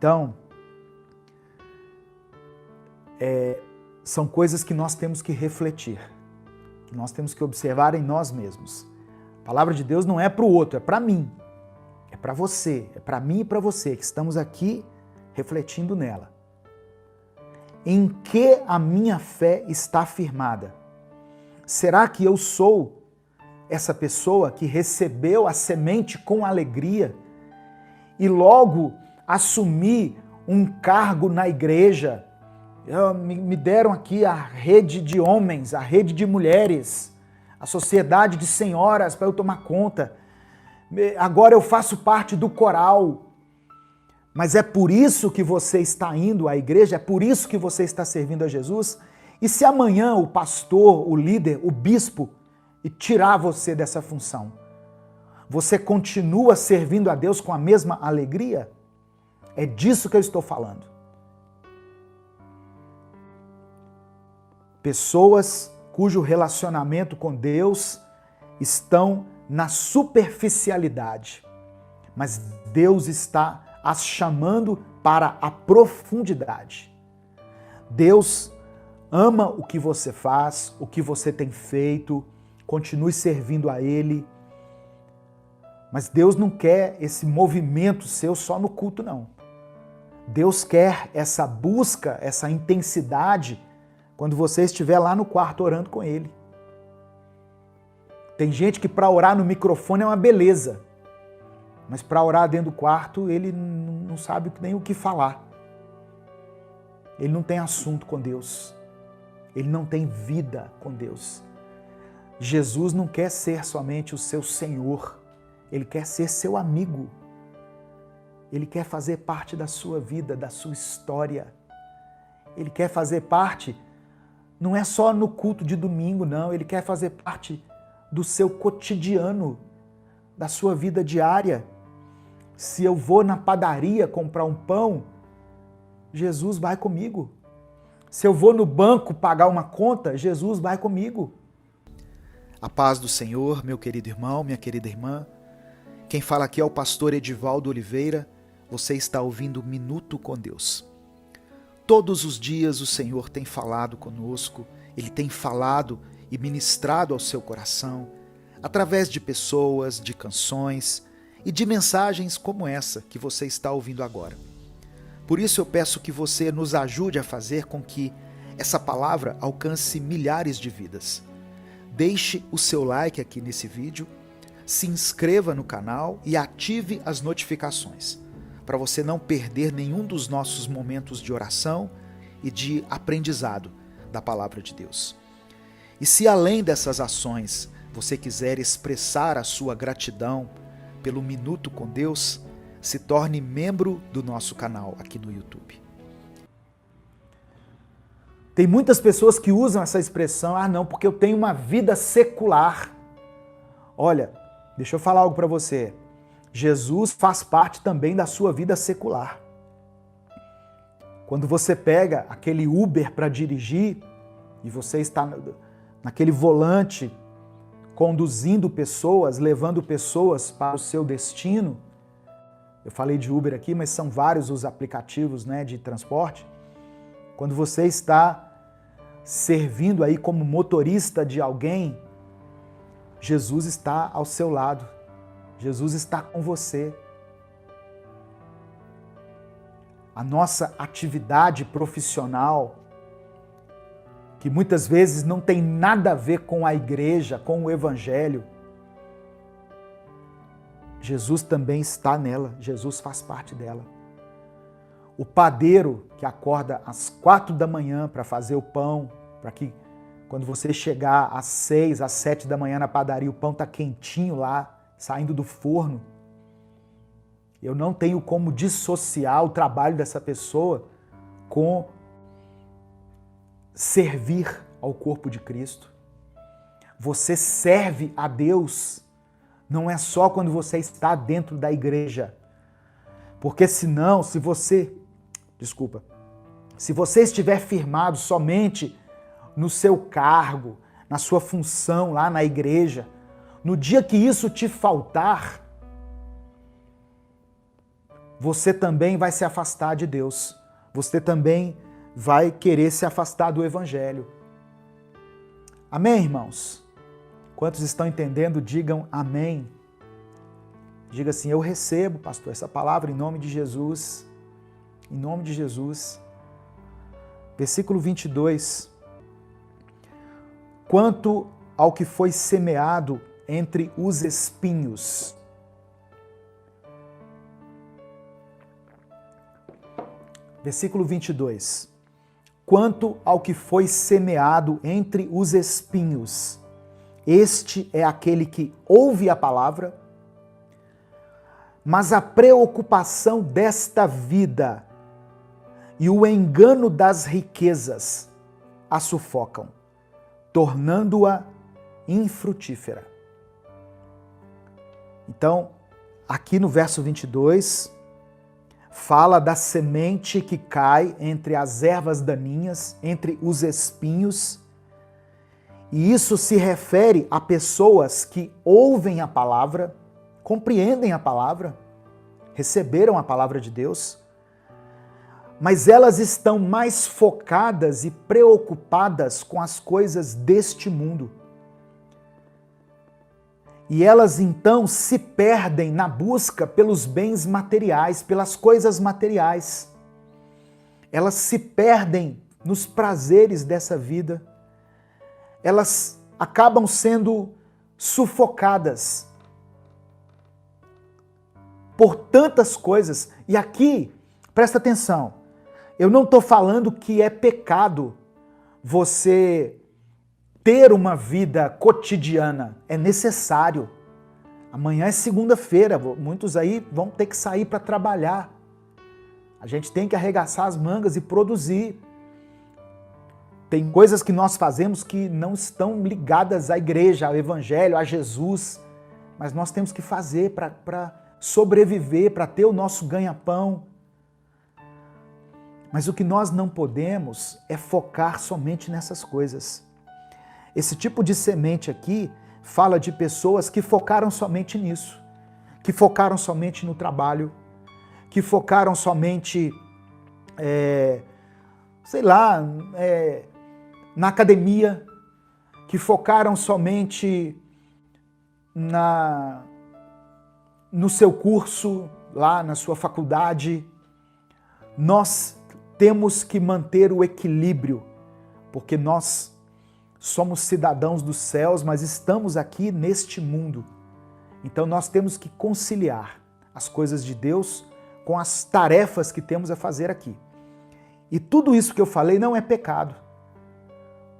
Então, são coisas que nós temos que refletir, que nós temos que observar em nós mesmos. A palavra de Deus não é para o outro, é para mim, é para você, é para mim e para você que estamos aqui refletindo nela. Em que a minha fé está firmada? Será que eu sou essa pessoa que recebeu a semente com alegria e logo assumi um cargo na igreja? Me deram aqui a rede de homens, a rede de mulheres, a sociedade de senhoras para eu tomar conta. Agora eu faço parte do coral. Mas é por isso que você está indo à igreja? É por isso que você está servindo a Jesus? E se amanhã o pastor, o líder, o bispo, tirar você dessa função, você continua servindo a Deus com a mesma alegria? É disso que eu estou falando. Pessoas cujo relacionamento com Deus estão na superficialidade, mas Deus está as chamando para a profundidade. Deus ama o que você faz, o que você tem feito, continue servindo a Ele, mas Deus não quer esse movimento seu só no culto, não. Deus quer essa busca, essa intensidade quando você estiver lá no quarto orando com Ele. Tem gente que para orar no microfone é uma beleza, mas para orar dentro do quarto ele não sabe nem o que falar. Ele não tem assunto com Deus. Ele não tem vida com Deus. Jesus não quer ser somente o seu Senhor. Ele quer ser seu amigo. Ele quer fazer parte da sua vida, da sua história. Ele quer fazer parte, não é só no culto de domingo, não. Ele quer fazer parte do seu cotidiano, da sua vida diária. Se eu vou na padaria comprar um pão, Jesus vai comigo. Se eu vou no banco pagar uma conta, Jesus vai comigo. A paz do Senhor, meu querido irmão, minha querida irmã. Quem fala aqui é o pastor Edivaldo Oliveira. Você está ouvindo Minuto com Deus. Todos os dias o Senhor tem falado conosco, Ele tem falado e ministrado ao seu coração, através de pessoas, de canções e de mensagens como essa que você está ouvindo agora. Por isso eu peço que você nos ajude a fazer com que essa palavra alcance milhares de vidas. Deixe o seu like aqui nesse vídeo, se inscreva no canal e ative as notificações, para você não perder nenhum dos nossos momentos de oração e de aprendizado da palavra de Deus. E se além dessas ações você quiser expressar a sua gratidão pelo Minuto com Deus, se torne membro do nosso canal aqui no YouTube. Tem muitas pessoas que usam essa expressão, não, porque eu tenho uma vida secular. Olha, deixa eu falar algo para você. Jesus faz parte também da sua vida secular. Quando você pega aquele Uber para dirigir e você está naquele volante conduzindo pessoas, levando pessoas para o seu destino. Eu falei de Uber aqui, mas são vários os aplicativos, de transporte. Quando você está servindo aí como motorista de alguém, Jesus está ao seu lado. Jesus está com você. A nossa atividade profissional, que muitas vezes não tem nada a ver com a igreja, com o evangelho, Jesus também está nela, Jesus faz parte dela. O padeiro que acorda às 4 da manhã para fazer o pão, para que quando você chegar às 6, às 7 da manhã na padaria, o pão está quentinho lá, saindo do forno. Eu não tenho como dissociar o trabalho dessa pessoa com servir ao corpo de Cristo. Você serve a Deus, não é só quando você está dentro da igreja. Porque senão, se você estiver firmado somente no seu cargo, na sua função lá na igreja, no dia que isso te faltar, você também vai se afastar de Deus. Você também vai querer se afastar do Evangelho. Amém, irmãos? Quantos estão entendendo, digam amém. Diga assim, eu recebo, pastor, essa palavra em nome de Jesus. Em nome de Jesus. Versículo 22. Quanto ao que foi semeado entre os espinhos. Versículo 22. Quanto ao que foi semeado entre os espinhos, este é aquele que ouve a palavra, mas a preocupação desta vida e o engano das riquezas a sufocam, tornando-a infrutífera. Então, aqui no verso 22, fala da semente que cai entre as ervas daninhas, entre os espinhos, e isso se refere a pessoas que ouvem a palavra, compreendem a palavra, receberam a palavra de Deus, mas elas estão mais focadas e preocupadas com as coisas deste mundo. E elas então se perdem na busca pelos bens materiais, pelas coisas materiais. Elas se perdem nos prazeres dessa vida. Elas acabam sendo sufocadas por tantas coisas. E aqui, presta atenção, eu não estou falando que é pecado você ter uma vida cotidiana. É necessário. Amanhã é segunda-feira, muitos aí vão ter que sair para trabalhar. A gente tem que arregaçar as mangas e produzir. Tem coisas que nós fazemos que não estão ligadas à igreja, ao evangelho, a Jesus, mas nós temos que fazer para sobreviver, para ter o nosso ganha-pão. Mas o que nós não podemos é focar somente nessas coisas. Esse tipo de semente aqui fala de pessoas que focaram somente nisso, que focaram somente no trabalho, que focaram somente, na academia, que focaram somente no seu curso, lá na sua faculdade. Nós temos que manter o equilíbrio, porque nós somos cidadãos dos céus, mas estamos aqui neste mundo. Então nós temos que conciliar as coisas de Deus com as tarefas que temos a fazer aqui. E tudo isso que eu falei não é pecado.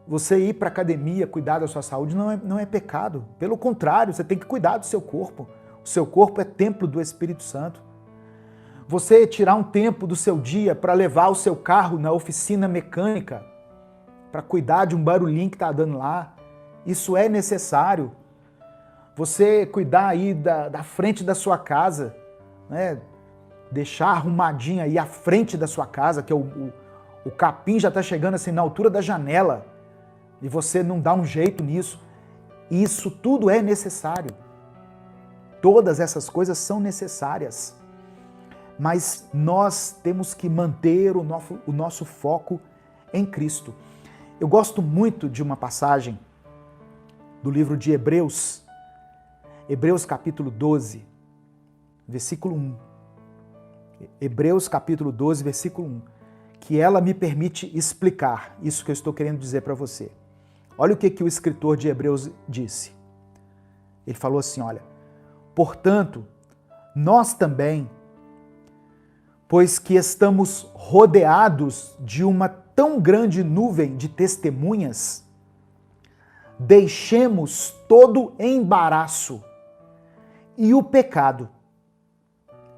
Você ir para a academia, cuidar da sua saúde, não é pecado. Pelo contrário, você tem que cuidar do seu corpo. O seu corpo é templo do Espírito Santo. Você tirar um tempo do seu dia para levar o seu carro na oficina mecânica, para cuidar de um barulhinho que está dando lá, isso é necessário. Você cuidar aí da frente da sua casa, né? Deixar arrumadinho aí a frente da sua casa, que o capim já está chegando assim na altura da janela, e você não dá um jeito nisso. Isso tudo é necessário. Todas essas coisas são necessárias. Mas nós temos que manter o nosso foco em Cristo. Eu gosto muito de uma passagem do livro de Hebreus, Hebreus capítulo 12, versículo 1. Hebreus capítulo 12, versículo 1, que ela me permite explicar isso que eu estou querendo dizer para você. Olha o que o escritor de Hebreus disse. Ele falou assim, olha, portanto, nós também, pois que estamos rodeados de uma tão grande nuvem de testemunhas, deixemos todo embaraço e o pecado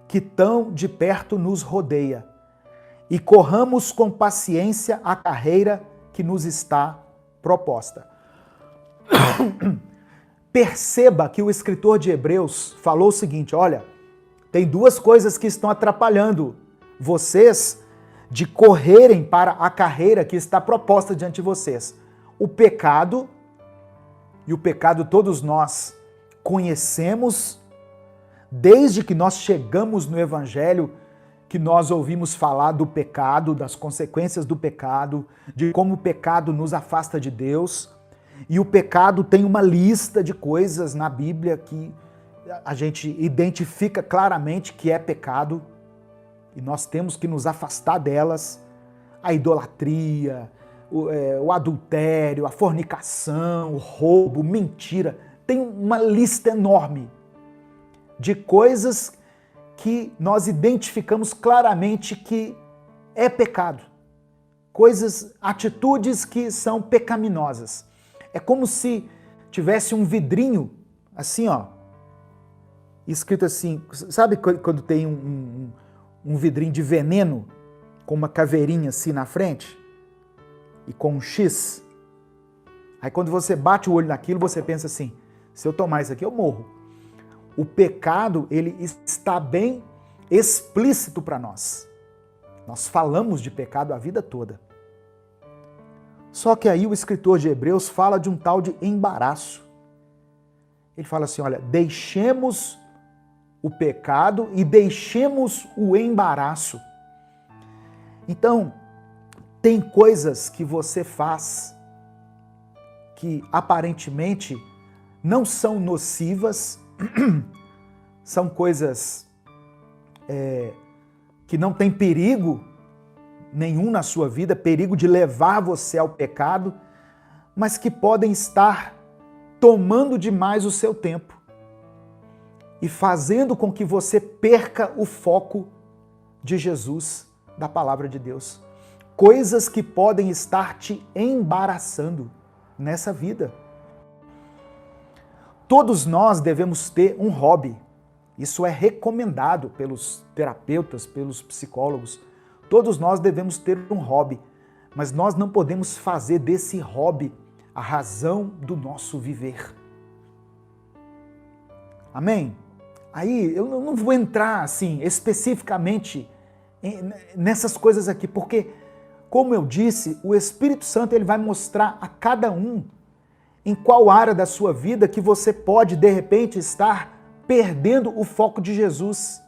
que tão de perto nos rodeia e corramos com paciência a carreira que nos está proposta. Perceba que o escritor de Hebreus falou o seguinte, olha, tem duas coisas que estão atrapalhando vocês de correrem para a carreira que está proposta diante de vocês. O pecado, e o pecado todos nós conhecemos, desde que nós chegamos no Evangelho, que nós ouvimos falar do pecado, das consequências do pecado, de como o pecado nos afasta de Deus. E o pecado tem uma lista de coisas na Bíblia que a gente identifica claramente que é pecado e nós temos que nos afastar delas. A idolatria, o adultério, a fornicação, o roubo, mentira. Tem uma lista enorme de coisas que nós identificamos claramente que é pecado. Coisas, atitudes que são pecaminosas. É como se tivesse um vidrinho, assim, ó, escrito assim, sabe quando tem um vidrinho de veneno, com uma caveirinha assim na frente, e com um X? Aí quando você bate o olho naquilo, você pensa assim, se eu tomar isso aqui, eu morro. O pecado, ele está bem explícito para nós. Nós falamos de pecado a vida toda. Só que aí o escritor de Hebreus fala de um tal de embaraço. Ele fala assim, olha, deixemos o pecado e deixemos o embaraço. Então, tem coisas que você faz que aparentemente não são nocivas, são coisas que não tem perigo nenhum na sua vida, perigo de levar você ao pecado, mas que podem estar tomando demais o seu tempo e fazendo com que você perca o foco de Jesus, da palavra de Deus. Coisas que podem estar te embaraçando nessa vida. Todos nós devemos ter um hobby. Isso é recomendado pelos terapeutas, pelos psicólogos. Todos nós devemos ter um hobby, mas nós não podemos fazer desse hobby a razão do nosso viver. Amém? Aí eu não vou entrar assim especificamente nessas coisas aqui, porque, como eu disse, o Espírito Santo ele vai mostrar a cada um em qual área da sua vida que você pode, de repente, estar perdendo o foco de Jesus.